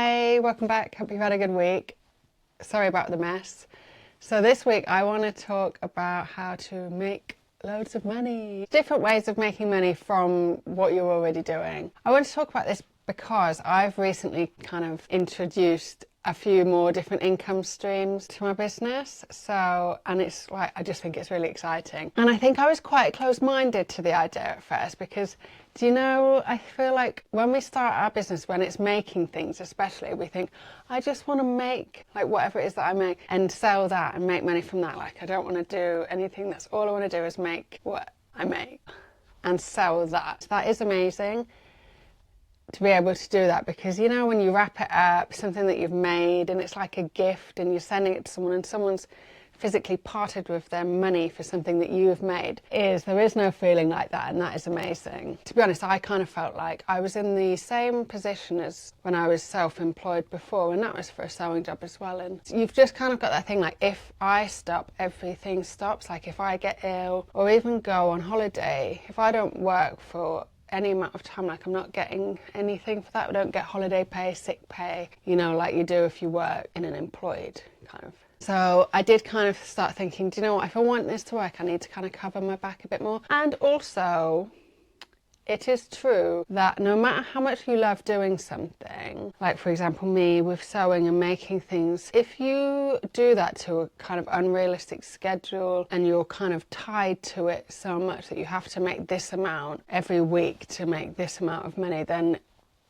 Hi, welcome back. Hope you've had a good week. Sorry about the mess. So this week I want to talk about how to make loads of money. Different ways of making money from what you're already doing. I want to talk about this because I've recently kind of introduced a few more different income streams to my business. And it's like, I just think it's really exciting. And I think I was quite close-minded to the idea at first because, do you know, I feel like when we start our business, when it's making things especially, we think, I just want to make like whatever it is that I make and sell that and make money from that. Like, I don't want to do anything. That's all I want to do is make what I make and sell that. That is amazing to be able to do that, because you know when you wrap it up, something that you've made, and it's like a gift and you're sending it to someone and someone's physically parted with their money for something that you've made, there is no feeling like that, and that is amazing. To be honest, I kind of felt like I was in the same position as when I was self-employed before, and that was for a sewing job as well. And you've just kind of got that thing like, if I stop, everything stops. Like if I get ill or even go on holiday, if I don't work for any amount of time, like I'm not getting anything for that. We don't get holiday pay, sick pay, you know, like you do if you work in an employed kind of. So I did kind of start thinking, do you know what, if I want this to work, I need to kind of cover my back a bit more. And also, it is true that no matter how much you love doing something, like for example me with sewing and making things, if you do that to a kind of unrealistic schedule and you're kind of tied to it so much that you have to make this amount every week to make this amount of money, then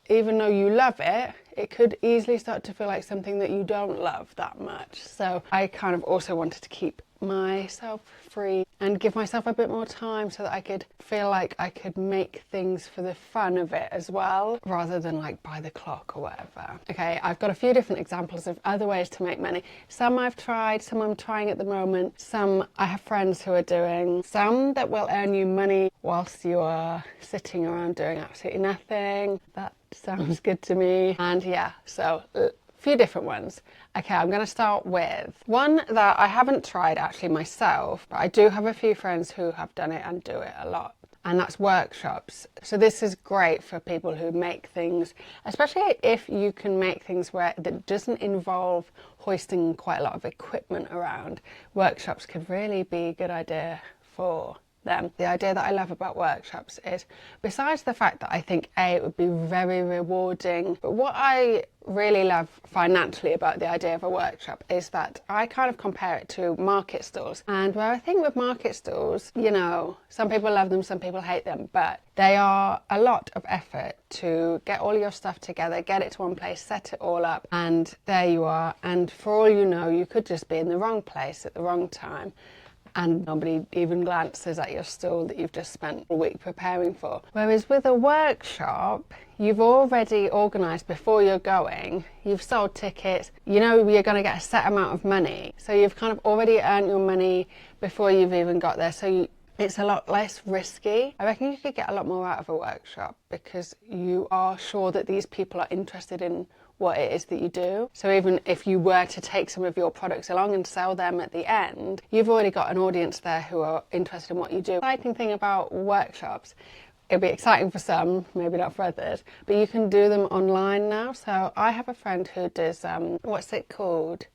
even though you love it, it could easily start to feel like something that you don't love that much. So I kind of also wanted to keep myself free and give myself a bit more time so that I could feel like I could make things for the fun of it as well, rather than like by the clock or whatever. Okay, I've got a few different examples of other ways to make money. Some I've tried, some I'm trying at the moment, some I have friends who are doing, some that will earn you money whilst you are sitting around doing absolutely nothing. That sounds good to me. And yeah, so few different ones. Okay, I'm going to start with one that I haven't tried actually myself, but I do have a few friends who have done it and do it a lot, and that's workshops. So this is great for people who make things, especially if you can make things that doesn't involve hoisting quite a lot of equipment around. Workshops could really be a good idea for them. The idea that I love about workshops is, besides the fact that I think it would be very rewarding, but what I really love financially about the idea of a workshop is that I kind of compare it to market stalls. And where I think with market stalls, you know, some people love them, some people hate them, but they are a lot of effort to get all your stuff together, get it to one place, set it all up, and there you are. And for all you know, you could just be in the wrong place at the wrong time, and nobody even glances at your stall that you've just spent a week preparing for. Whereas with a workshop, you've already organised before you're going, you've sold tickets, you know you're going to get a set amount of money. So you've kind of already earned your money before you've even got there. So it's a lot less risky. I reckon you could get a lot more out of a workshop because you are sure that these people are interested in what it is that you do. So even if you were to take some of your products along and sell them at the end, you've already got an audience there who are interested in what you do. The exciting thing about workshops, it'll be exciting for some, maybe not for others, but you can do them online now. So I have a friend who does, what's it called?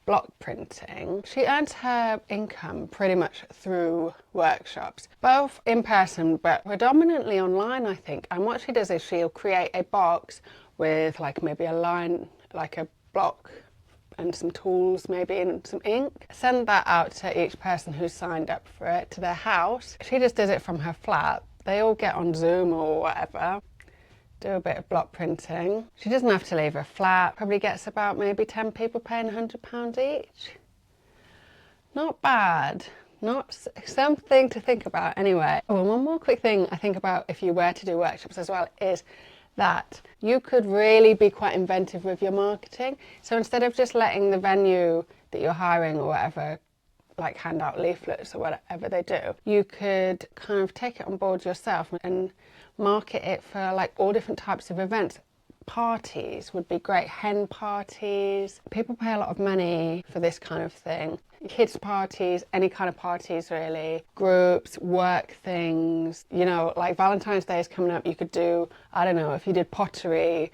Block printing. She earns her income pretty much through workshops, both in person but predominantly online, I think. And what she does is she'll create a box with like maybe a line, like a block and some tools maybe and some ink. Send that out to each person who's signed up for it to their house. She just does it from her flat. They all get on Zoom or whatever, do a bit of block printing. She doesn't have to leave her flat. Probably gets about maybe 10 people paying £100 each. Not bad. Not something to think about anyway. Oh, and one more quick thing I think about if you were to do workshops as well is that you could really be quite inventive with your marketing. So instead of just letting the venue that you're hiring or whatever like hand out leaflets or whatever they do, you could kind of take it on board yourself and market it for like all different types of events. Parties would be great, hen parties. People pay a lot of money for this kind of thing. Kids parties, any kind of parties really, groups, work things, you know, like Valentine's Day is coming up, you could do, I don't know, if you did pottery,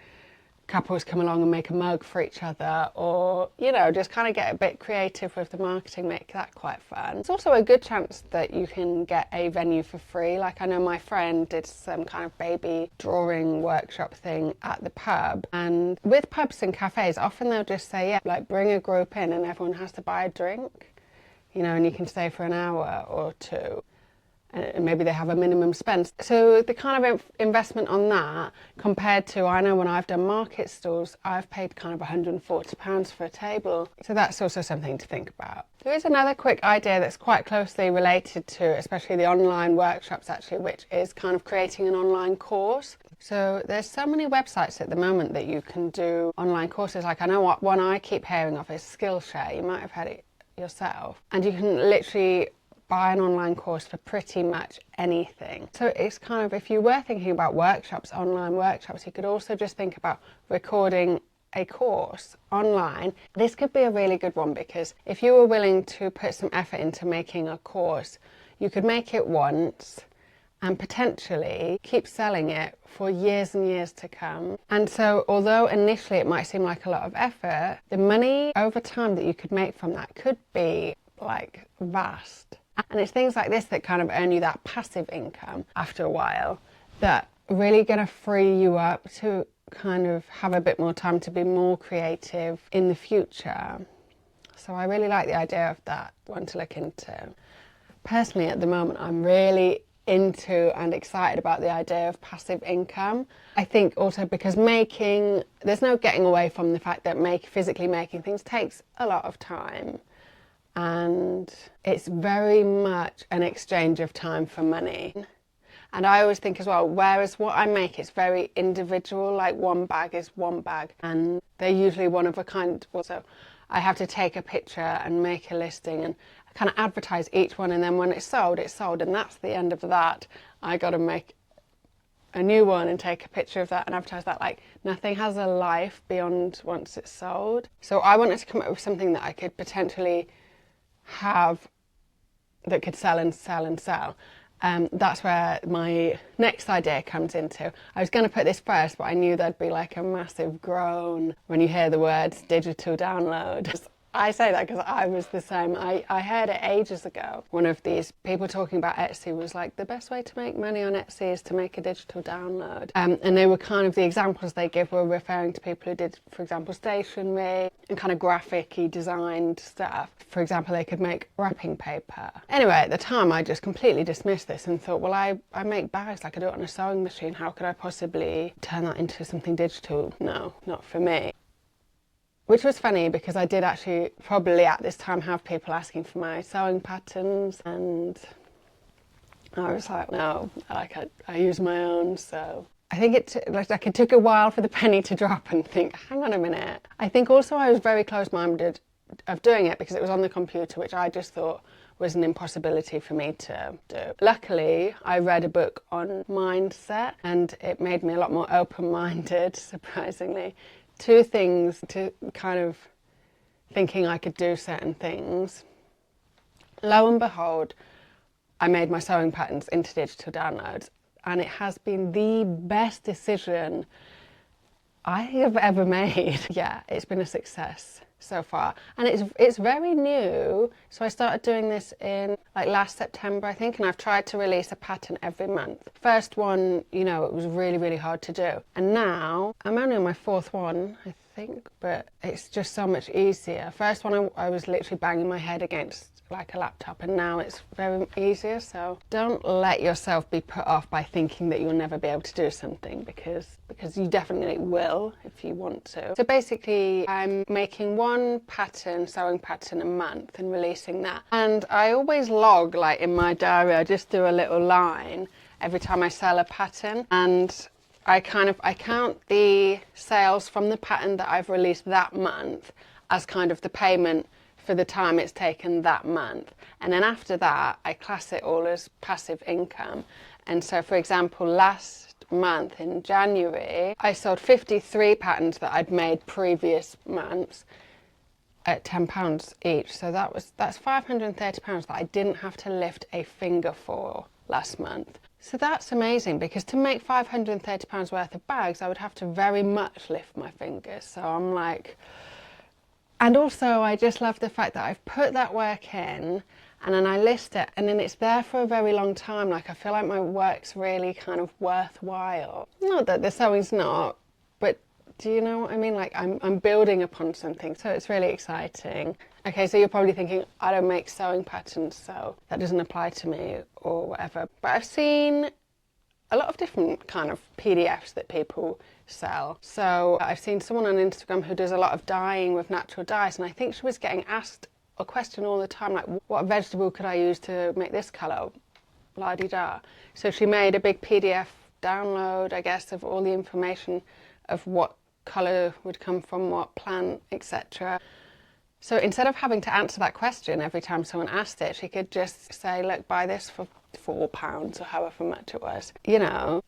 couples come along and make a mug for each other, or, you know, just kind of get a bit creative with the marketing, make that quite fun. It's also a good chance that you can get a venue for free. Like, I know my friend did some kind of baby drawing workshop thing at the pub, and with pubs and cafes, often they'll just say, yeah, like, bring a group in and everyone has to buy a drink, you know, and you can stay for an hour or two. And maybe they have a minimum spend. So the kind of investment on that, compared to, I know when I've done market stalls, I've paid kind of £140 for a table. So that's also something to think about. There is another quick idea that's quite closely related to, especially the online workshops actually, which is kind of creating an online course. So there's so many websites at the moment that you can do online courses. Like, I know what one I keep hearing of is Skillshare. You might have had it yourself. And you can literally buy an online course for pretty much anything. So it's kind of, if you were thinking about workshops, online workshops, you could also just think about recording a course online. This could be a really good one, because if you were willing to put some effort into making a course, you could make it once and potentially keep selling it for years and years to come. And so although initially it might seem like a lot of effort, the money over time that you could make from that could be like vast. And it's things like this that kind of earn you that passive income after a while that are really going to free you up to kind of have a bit more time to be more creative in the future. So I really like the idea of that one to look into. Personally, at the moment, I'm really into and excited about the idea of passive income. I think also because there's no getting away from the fact that physically making things takes a lot of time. And it's very much an exchange of time for money. And I always think as well, whereas what I make is very individual, like one bag is one bag, and they're usually one of a kind. Also, I have to take a picture and make a listing and kind of advertise each one, and then when it's sold, and that's the end of that. I got to make a new one and take a picture of that and advertise that. Like, nothing has a life beyond once it's sold. So I wanted to come up with something that I could potentially have that could sell and sell and sell. That's where my next idea comes into. I was going to put this first, but I knew there'd be like a massive groan when you hear the words digital download. I say that because I was the same. I heard it ages ago. One of these people talking about Etsy was like, the best way to make money on Etsy is to make a digital download. And they were kind of, the examples they give were referring to people who did, for example, stationery and kind of graphic-y designed stuff. For example, they could make wrapping paper. Anyway, at the time, I just completely dismissed this and thought, well, I make bags, like I do it on a sewing machine. How could I possibly turn that into something digital? No, not for me. Which was funny because I did actually probably at this time have people asking for my sewing patterns, and I was like, no, I use my own. So I think it took a while for the penny to drop and think, hang on a minute. I think also I was very close-minded of doing it because it was on the computer, which I just thought was an impossibility for me to do. Luckily, I read a book on mindset and it made me a lot more open-minded, surprisingly. Two things to kind of thinking I could do certain things. Lo and behold, I made my sewing patterns into digital downloads, and it has been the best decision I have ever made. Yeah, it's been a success so far, and it's very new. So I started doing this in like last September, I think, and I've tried to release a pattern every month. First one, you know, it was really, really hard to do, and now I'm only on my fourth one, I think, but it's just so much easier. First one, I was literally banging my head against like a laptop, and now it's very easier. So don't let yourself be put off by thinking that you'll never be able to do something, because you definitely will if you want to. So basically, I'm making one sewing pattern a month and releasing that. And I always log, like in my diary, I just do a little line every time I sell a pattern, and I count the sales from the pattern that I've released that month as kind of the payment for the time it's taken that month. And then after that, I class it all as passive income. And so, for example, last month in January, I sold 53 patterns that I'd made previous months at £10 each. So that's £530 that I didn't have to lift a finger for last month. So that's amazing, because to make £530 worth of bags, I would have to very much lift my fingers. So I'm like, and also I just love the fact that I've put that work in and then I list it and then it's there for a very long time. Like, I feel like my work's really kind of worthwhile. Not that the sewing's not, but do you know what I mean? Like, I'm building upon something, so it's really exciting. Okay, so you're probably thinking, I don't make sewing patterns, so that doesn't apply to me or whatever. But I've seen a lot of different kind of PDFs that people sell. So I've seen someone on Instagram who does a lot of dyeing with natural dyes, and I think she was getting asked a question all the time, like, what vegetable could I use to make this colour? La-di-da. So she made a big PDF download, I guess, of all the information of what colour would come from what plant, etc. So instead of having to answer that question every time someone asked it, she could just say, look, buy this for £4 or however much it was. You know,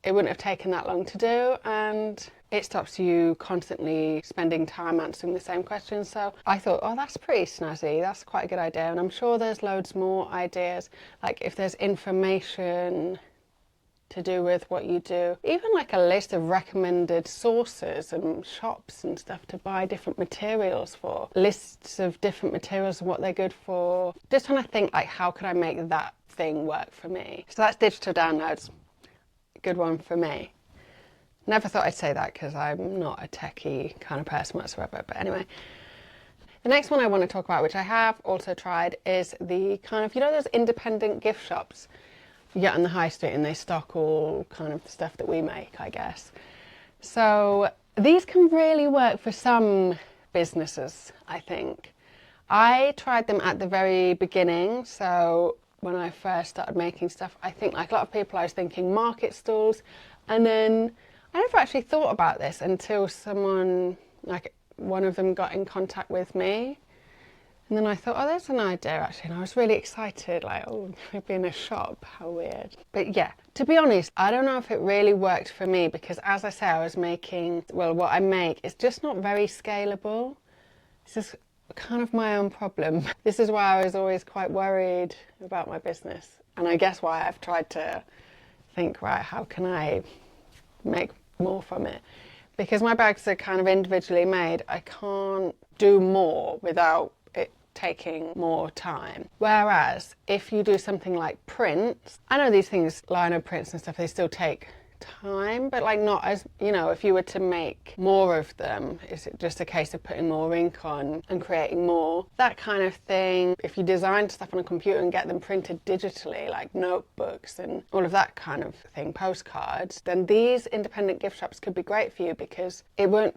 it wouldn't have taken that long to do, and it stops you constantly spending time answering the same questions. So I thought, oh, that's pretty snazzy. That's quite a good idea. And I'm sure there's loads more ideas. Like, if there's information to do with what you do, even like a list of recommended sources and shops and stuff to buy different materials for, lists of different materials and what they're good for. Just trying to think, like, how could I make that thing work for me? So that's digital downloads. Good one for me. Never thought I'd say that because I'm not a techie kind of person whatsoever, but anyway. The next one I want to talk about, which I have also tried, is the kind of, you know, those independent gift shops you get on the high street and they stock all kind of the stuff that we make, I guess. So these can really work for some businesses, I think. I tried them at the very beginning, so when I first started making stuff, I think, like a lot of people, I was thinking market stalls, and then I never actually thought about this until someone, like one of them, got in contact with me. And then I thought, oh, there's an idea actually, and I was really excited, like, oh, maybe in a shop, how weird. But yeah, to be honest, I don't know if it really worked for me, because as I say, I was making, well, what I make is just not very scalable. It's just kind of my own problem. This is why I was always quite worried about my business, and I guess why I've tried to think, right, how can I make more from it? Because my bags are kind of individually made, I can't do more without it taking more time. Whereas if you do something like prints, I know these things, lino prints and stuff, they still take time, but like not as, you know, if you were to make more of them, is it just a case of putting more ink on and creating more, that kind of thing. If you design stuff on a computer and get them printed digitally, like notebooks and all of that kind of thing, postcards, then these independent gift shops could be great for you, because it wouldn't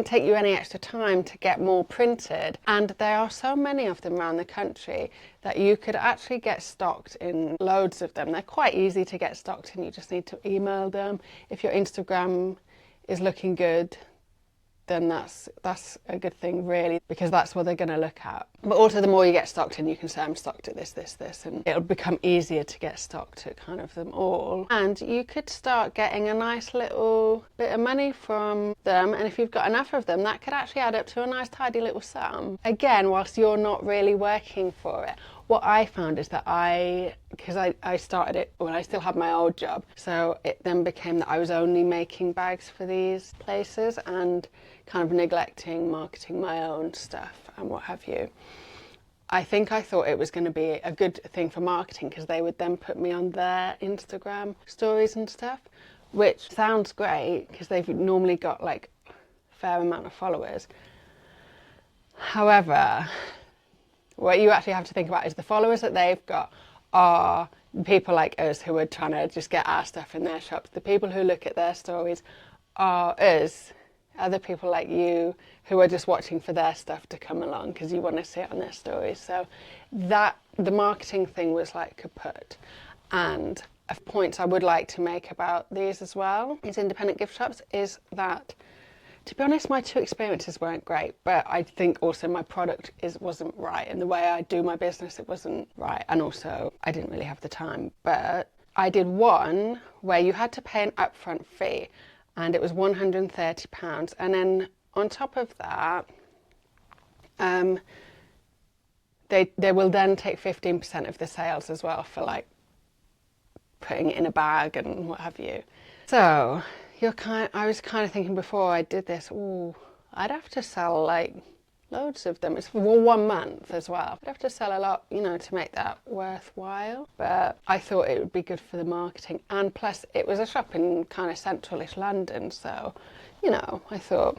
take you any extra time to get more printed, and there are so many of them around the country that you could actually get stocked in loads of them. They're quite easy to get stocked in, you just need to email them. If your Instagram is looking good, then that's a good thing, really, because that's what they're going to look at. But also, the more you get stocked in, you can say, I'm stocked at this, and it'll become easier to get stocked at kind of them all. And you could start getting a nice little bit of money from them, and if you've got enough of them, that could actually add up to a nice tidy little sum. Again, whilst you're not really working for it. What I found is that because I started it when I still had my old job, so it then became that I was only making bags for these places and kind of neglecting marketing my own stuff and what have you. I think I thought it was going to be a good thing for marketing, because they would then put me on their Instagram stories and stuff, which sounds great because they've normally got like a fair amount of followers. However, what you actually have to think about is the followers that they've got are people like us who are trying to just get our stuff in their shops. The people who look at their stories are us, other people like you who are just watching for their stuff to come along because you want to see it on their stories. So that the marketing thing was like kaput. And a point I would like to make about these as well, these independent gift shops, is that, to be honest, my two experiences weren't great, but I think also my product wasn't right, and the way I do my business, it wasn't right, and also I didn't really have the time. But I did one where you had to pay an upfront fee, and it was £130, and then on top of that, they will then take 15% of the sales as well for like putting it in a bag and what have you. So I was kind of thinking before I did this, ooh, I'd have to sell like loads of them. It's for 1 month as well. I'd have to sell a lot, you know, to make that worthwhile. But I thought it would be good for the marketing, and plus it was a shop in kind of centralish London, so, you know, I thought,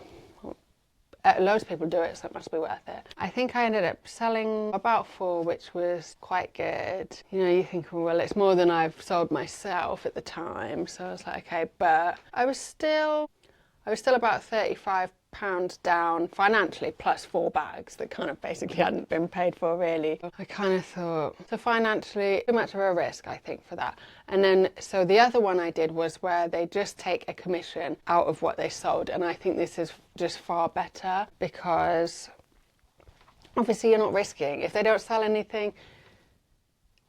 loads of people do it, so it must be worth it. I think I ended up selling about 4, which was quite good. You know, you think, well, it's more than I've sold myself at the time, so I was like, okay, but I was still about £35 down financially, plus 4 bags that kind of basically hadn't been paid for really. I kind of thought, so financially, too much of a risk, I think, for that. And then, so the other one I did was where they just take a commission out of what they sold. And I think this is just far better because obviously you're not risking. If they don't sell anything,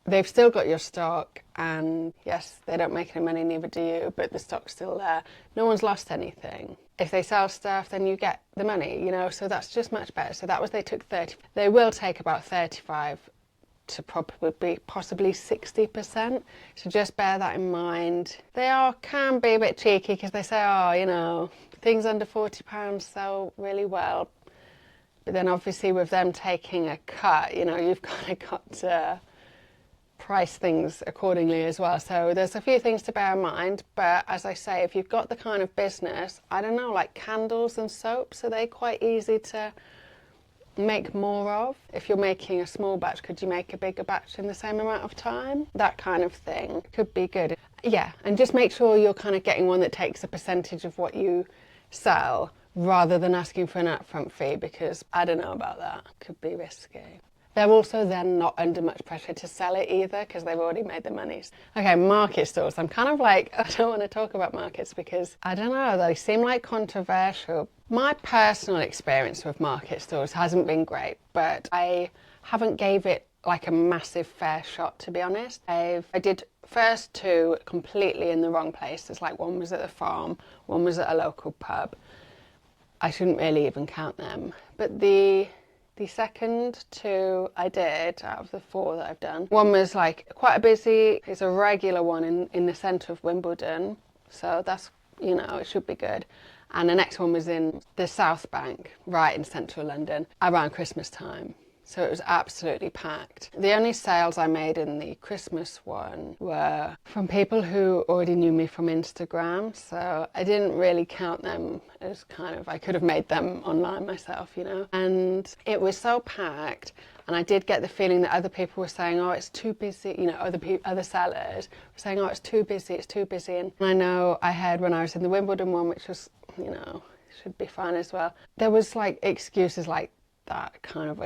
they've still got your stock, and yes, they don't make any money, neither do you, but the stock's still there. No one's lost anything. If they sell stuff, then you get the money, you know, so that's just much better. So that was, they took 30. They will take about 35 to probably possibly 60%. So just bear that in mind. They can be a bit cheeky because they say, oh, you know, things under £40 sell really well. But then obviously with them taking a cut, you know, you've kind of got to price things accordingly as well. So there's a few things to bear in mind, but as I say, if you've got the kind of business, I don't know, like candles and soaps, are they quite easy to make more of? If you're making a small batch, could you make a bigger batch in the same amount of time? That kind of thing could be good. Yeah, and just make sure you're kind of getting one that takes a percentage of what you sell rather than asking for an upfront fee, because I don't know about that. Could be risky. They're also then not under much pressure to sell it either because they've already made the monies. Okay, market stores. I'm kind of like, I don't want to talk about markets because, I don't know, they seem like controversial. My personal experience with market stores hasn't been great, but I haven't gave it like a massive fair shot, to be honest. I did first 2 completely in the wrong places. Like one was at the farm, one was at a local pub. I shouldn't really even count them. But the second 2 I did out of the 4 that I've done. One was like quite a busy, it's a regular one in the centre of Wimbledon. So that's, you know, it should be good. And the next one was in the South Bank, right in central London, around Christmas time. So it was absolutely packed. The only sales I made in the Christmas one were from people who already knew me from Instagram. So I didn't really count them as kind of, I could have made them online myself, you know. And it was so packed. And I did get the feeling that other people were saying, oh, it's too busy. You know, other sellers were saying, oh, it's too busy, it's too busy. And I know I heard when I was in the Wimbledon one, which was, you know, should be fun as well. There was like excuses like, that kind of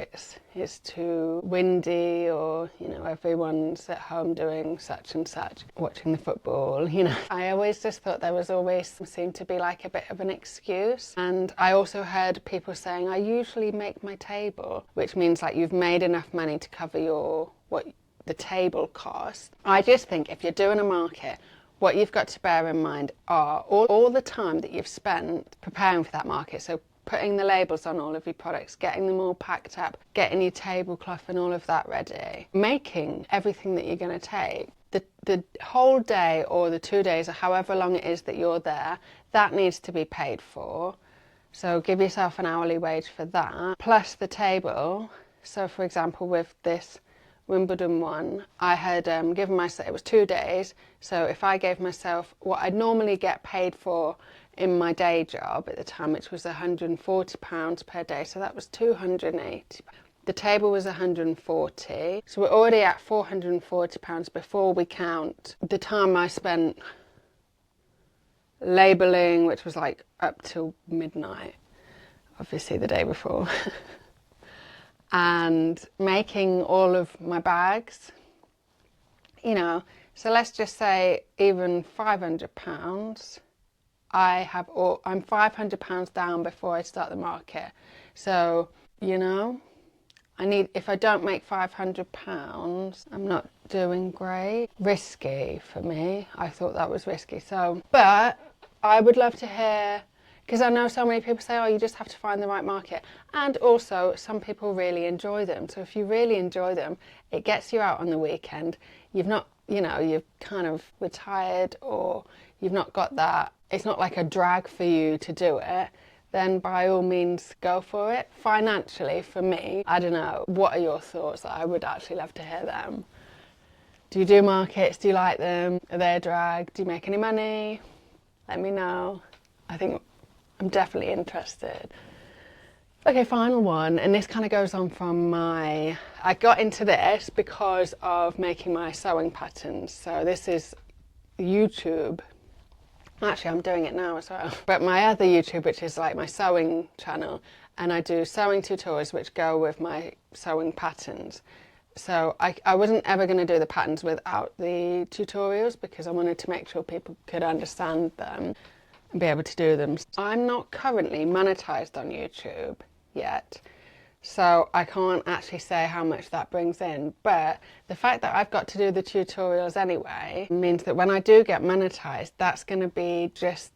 it's too windy, or, you know, everyone's at home doing such and such, watching the football, you know. I always just thought there was always seemed to be like a bit of an excuse. And I also heard people saying, I usually make my table, which means like you've made enough money to cover what the table cost. I just think if you're doing a market, what you've got to bear in mind are all the time that you've spent preparing for that market. So putting the labels on all of your products, getting them all packed up, getting your tablecloth and all of that ready, making everything that you're going to take. The whole day or the 2 days or however long it is that you're there, that needs to be paid for. So give yourself an hourly wage for that, plus the table. So for example, with this Wimbledon one, I had given myself, it was 2 days, so if I gave myself what I'd normally get paid for in my day job at the time, which was £140 per day, so that was £280. The table was £140, so we're already at £440 before we count the time I spent labelling, which was like up till midnight, obviously the day before, and making all of my bags, you know. So let's just say even £500. I'm £500 down before I start the market. So, you know, if I don't make £500, I'm not doing great. Risky for me. I thought that was risky. So, but I would love to hear, because I know so many people say, oh, you just have to find the right market. And also, some people really enjoy them. So if you really enjoy them, it gets you out on the weekend. You've not you know, you're kind of retired or you've not got that, it's not like a drag for you to do it, then by all means go for it. Financially, for me, I don't know, what are your thoughts? I would actually love to hear them. Do you do markets? Do you like them? Are they a drag? Do you make any money? Let me know. I think I'm definitely interested. Okay, final one, and this kind of goes on from I got into this because of making my sewing patterns. So this is YouTube. Actually, I'm doing it now as well. But my other YouTube, which is like my sewing channel, and I do sewing tutorials which go with my sewing patterns. So I wasn't ever going to do the patterns without the tutorials because I wanted to make sure people could understand them and be able to do them. I'm not currently monetized on YouTube yet, so I can't actually say how much that brings in, but the fact that I've got to do the tutorials anyway means that when I do get monetized, that's going to be just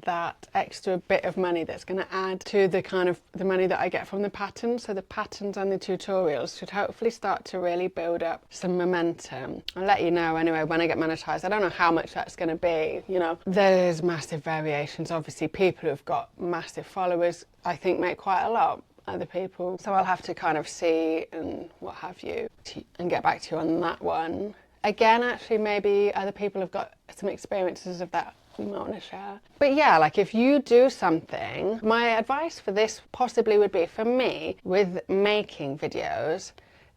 that extra bit of money that's going to add to the kind of the money that I get from the patterns. So the patterns and the tutorials should hopefully start to really build up some momentum. I'll let you know anyway when I get monetized. I don't know how much that's going to be, you know. There's massive variations. Obviously people who've got massive followers I think make quite a lot. Other people, so I'll have to kind of see and what have you and get back to you on that one. Again, actually maybe other people have got some experiences of that you might want to share. But yeah, like if you do something, my advice for this possibly would be, for me, with making videos,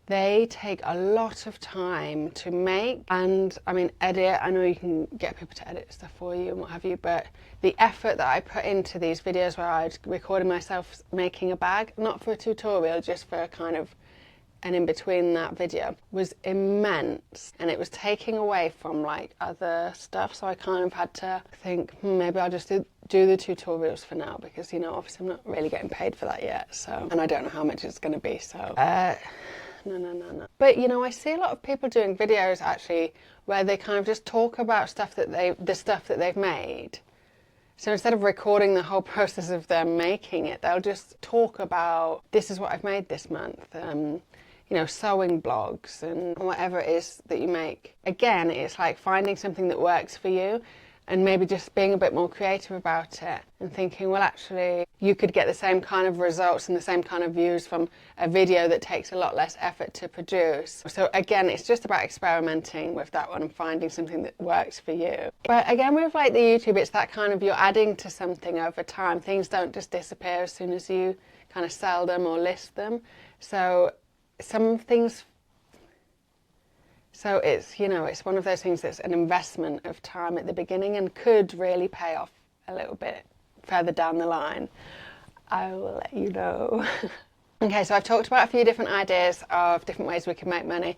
they take a lot of time to make and, I mean, edit. I know you can get people to edit stuff for you and what have you, but the effort that I put into these videos where I'd recorded myself making a bag, not for a tutorial, just for a kind of an in-between that video, was immense, and it was taking away from like other stuff, so I kind of had to think, maybe I'll just do the tutorials for now, because, you know, obviously I'm not really getting paid for that yet, so, and I don't know how much it's going to be, so no. But, you know, I see a lot of people doing videos actually where they kind of just talk about stuff that the stuff that they've made. So instead of recording the whole process of them making it, they'll just talk about, this is what I've made this month. You know, sewing blogs and whatever it is that you make. Again, it's like finding something that works for you and maybe just being a bit more creative about it and thinking, well, actually, you could get the same kind of results and the same kind of views from a video that takes a lot less effort to produce. So again, it's just about experimenting with that one and finding something that works for you. But again, with like the YouTube, it's that kind of, you're adding to something over time. Things don't just disappear as soon as you kind of sell them or list them. So some things, so it's, you know, it's one of those things that's an investment of time at the beginning and could really pay off a little bit further down the line. I will let you know. Okay, so I've talked about a few different ideas of different ways we can make money.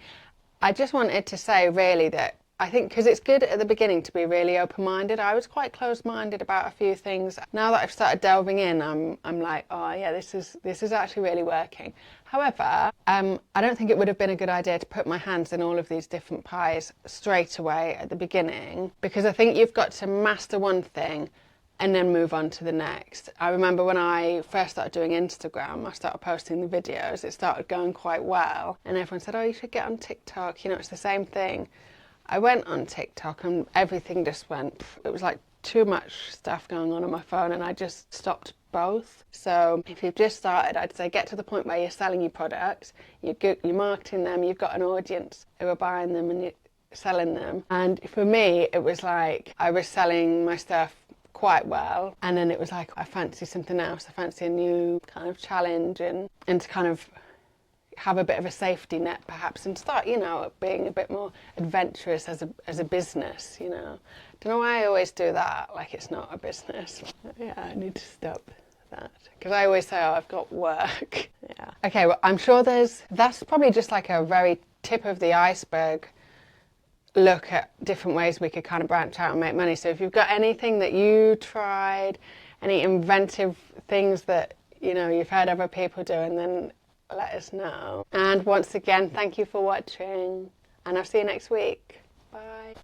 I just wanted to say really that I think, because it's good at the beginning to be really open-minded. I was quite closed-minded about a few things. Now that I've started delving in, I'm like, oh yeah, this is actually really working. However, I don't think it would have been a good idea to put my hands in all of these different pies straight away at the beginning, because I think you've got to master one thing and then move on to the next. I remember when I first started doing Instagram, I started posting the videos, it started going quite well, and everyone said, oh, you should get on TikTok, you know, it's the same thing. I went on TikTok and everything just went, it was like too much stuff going on my phone, and I just stopped both. So if you've just started, I'd say get to the point where you're selling your products, you're marketing them, you've got an audience who are buying them and you're selling them. And for me, it was like I was selling my stuff quite well, and then it was like I fancy something else, I fancy a new kind of challenge, and to kind of have a bit of a safety net perhaps, and start, you know, being a bit more adventurous as a business, you know. Don't know why I always do that, like it's not a business. Yeah, I need to stop that, because I always say, oh, I've got work. Yeah. Okay, well, I'm sure that's probably just like a very tip of the iceberg look at different ways we could kind of branch out and make money. So if you've got anything that you tried, any inventive things that, you know, you've heard other people doing, then let us know. And once again, thank you for watching, and I'll see you next week. Bye.